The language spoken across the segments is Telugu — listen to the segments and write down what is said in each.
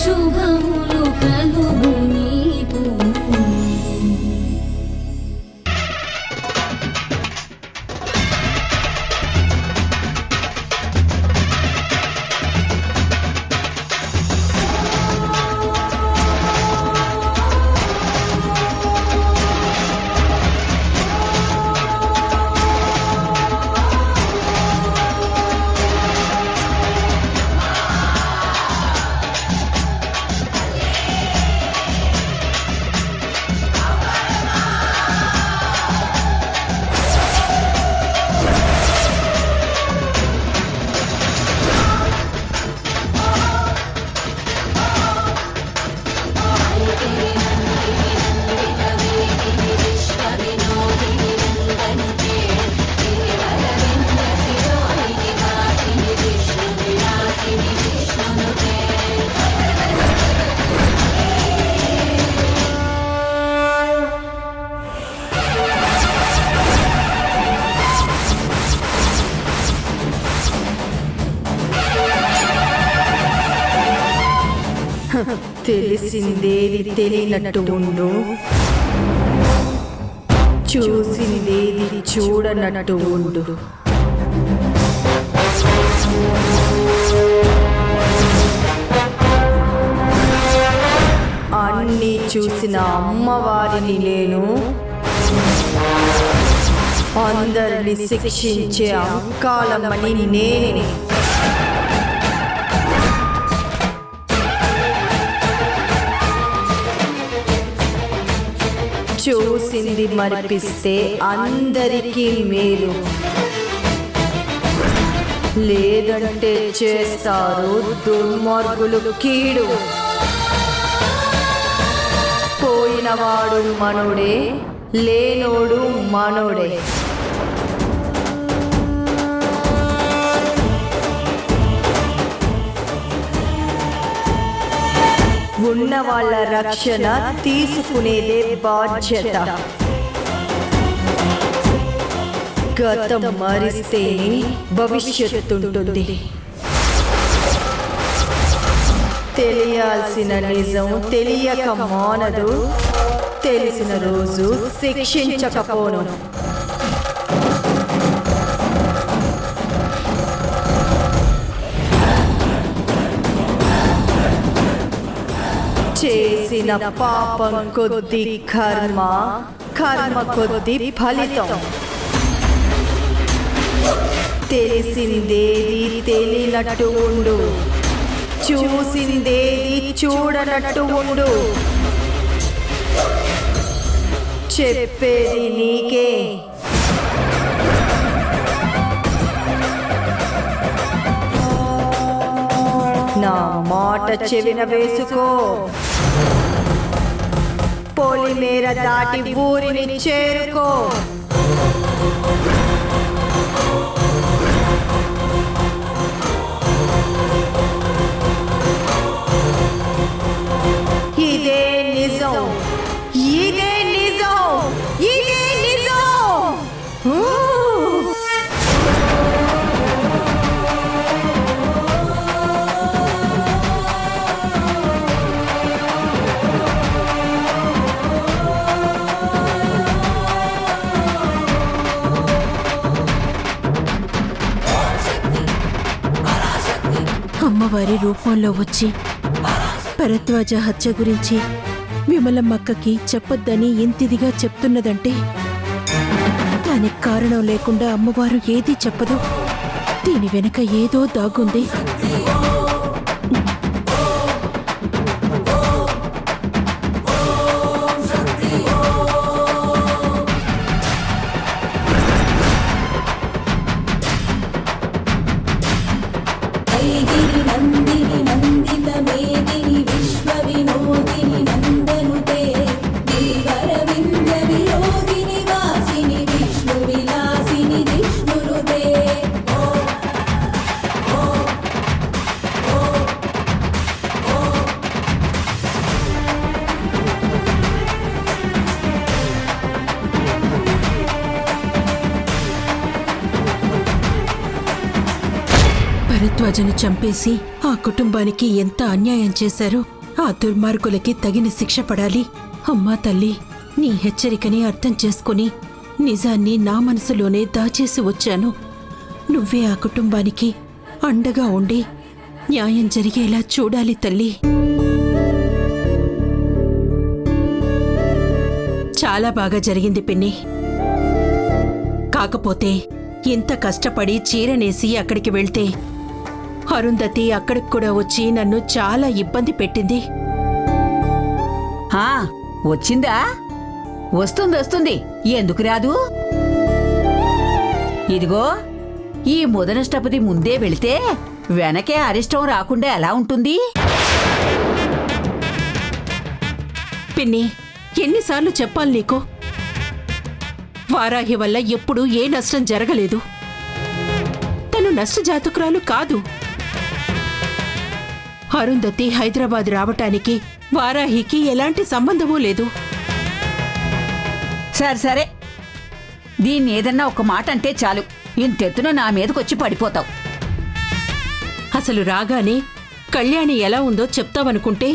శుభములు కలుగు నీకు. తెలిసిందేది తెలియనట్టు ఉండు, చూసిందేది చూడనట్టు ఉండు. అన్నీ చూసిన అమ్మవారిని నేను, అందరిని శిక్షించే అంకాలమ్మని నేనే. చూసింది మరిపిస్తే అందరికీ మేలు, లేదంటే చేస్తారు దుర్మార్గులు కీడు. పోయినవాడు మనోడే, లేనోడు మనోడే. ఉన్న వాళ్ళ రక్షణ తీసుకునేదే బాధ్యత. గతం మరిస్తేనే భవిష్యత్తుంటుంది. తెలియాల్సిన నిజం తెలియక మానదు, తెలిసిన రోజు శిక్షించకపోను. చేసిన పాపం కొద్ది కర్మ, కర్మ కొద్ది ఫలితం. తెలిసిందేది తెలియనట్టు ఉండు, చూసిందేది చూడనట్టు ఉండు. చెప్పేది నీకే. నా మాట చెవిన వేసుకో. పొలిమేర దాటి ఊరిని చేరుకో. ఇదే నిజం, ఇదే నిజం, ఇదే నిజం. అమ్మవారి రూపంలో వచ్చి భరద్వాజ హత్య గురించి విమలమ్మక్కకి చెప్పొద్దని ఇంతిదిగా చెప్తున్నదంటే దానికి కారణం లేకుండా అమ్మవారు ఏదీ చెప్పదు. దీని వెనుక ఏదో దాగుంది. భరద్వాజను చంపేసి ఆ కుటుంబానికి ఎంత అన్యాయం చేశారో ఆ దుర్మార్గులకి తగిన శిక్ష పడాలి. అమ్మా తల్లి, నీ హెచ్చరికని అర్థం చేసుకుని నిజాన్ని నా మనసులోనే దాచేసి వచ్చాను. నువ్వే ఆ కుటుంబానికి అండగా ఉండి న్యాయం జరిగేలా చూడాలి తల్లి. చాలా బాగా జరిగింది పిన్ని. కాకపోతే ఇంత కష్టపడి చీరనేసి అక్కడికి వెళ్తే అరుంధతి అక్కడికి కూడా వచ్చి నన్ను చాలా ఇబ్బంది పెట్టింది. వచ్చిందా? వస్తుంది. ఎందుకు రాదు? ఇదిగో, ఈ ముదనష్టపతి ముందే వెళితే వెనకే అరిష్టం రాకుండా ఎలా ఉంటుంది? పిన్ని, ఎన్నిసార్లు చెప్పాలి నీకు? వారాహి వల్ల ఎప్పుడూ ఏ నష్టం జరగలేదు. తను నష్టజాతకురాలు కాదు. అరుంధతి హైదరాబాద్ రావటానికి వారాహికి ఎలాంటి సంబంధమూ లేదు. సరే, దీన్ని ఏదన్నా ఒక మాట అంటే చాలు, ఇంతెత్తున నా మీదకొచ్చి పడిపోతావు. అసలు రాగానే కళ్యాణి ఎలా ఉందో చెప్తావనుకుంటే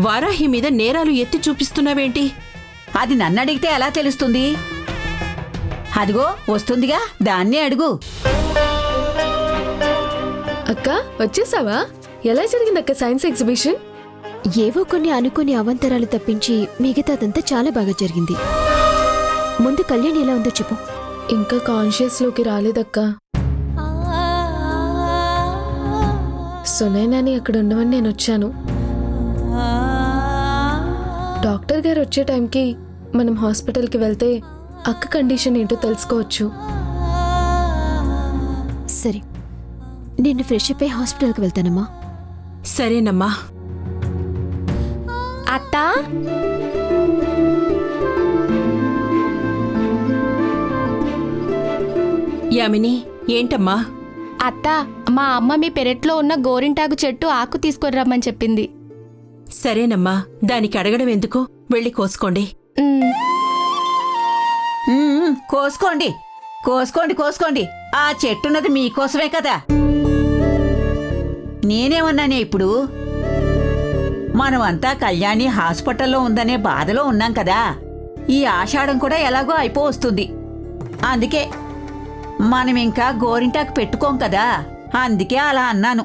వారాహి మీద నేరాలు ఎత్తి చూపిస్తున్నావేంటి? అది నన్నడిగితే ఎలా తెలుస్తుంది? అదిగో వస్తుందిగా, దాన్నే అడుగు. అక్క, వచ్చేసావా? ఎలా జరిగిందక్క సైన్స్ ఎగ్జిబిషన్? ఏవో కొన్ని అనుకోని అవాంతరాలు తప్పించి మిగతాదంతా చాలా బాగా జరిగింది. ముందు కళ్యాణ్ ఎలా ఉందో చెప్పు. ఇంకా కాన్షియస్ లోకి రాలేదక్క. సునైనాని అక్కడ ఉండవని నేను వచ్చాను. డాక్టర్ గారు వచ్చే టైంకి మనం హాస్పిటల్కి వెళ్తే అక్క కండిషన్ ఏంటో తెలుసుకోవచ్చు. సరే, నేను ఫ్రెష్ అప్ అయి హాస్పిటల్కి వెళ్తానమ్మా. సరేనమ్మా. అత్తా, యామిని, ఏంటమ్మా? అత్త, మా అమ్మ మీ పెరట్లో ఉన్న గోరింటాకు చెట్టు ఆకు తీసుకొని రమ్మని చెప్పింది. సరేనమ్మా, దానికి అడగడం ఎందుకు? వెళ్ళి కోసుకోండి. కోసుకోండి. ఆ చెట్టున్నది మీకోసమే కదా. నేనేమన్నానే ఇప్పుడు? మనమంతా కళ్యాణి హాస్పిటల్లో ఉందనే బాధలో ఉన్నాం కదా. ఈ ఆషాఢం కూడా ఎలాగో అయిపోవస్తుంది. అందుకే మనమింకా గోరింటాకు పెట్టుకోం కదా, అందుకే అలా అన్నాను.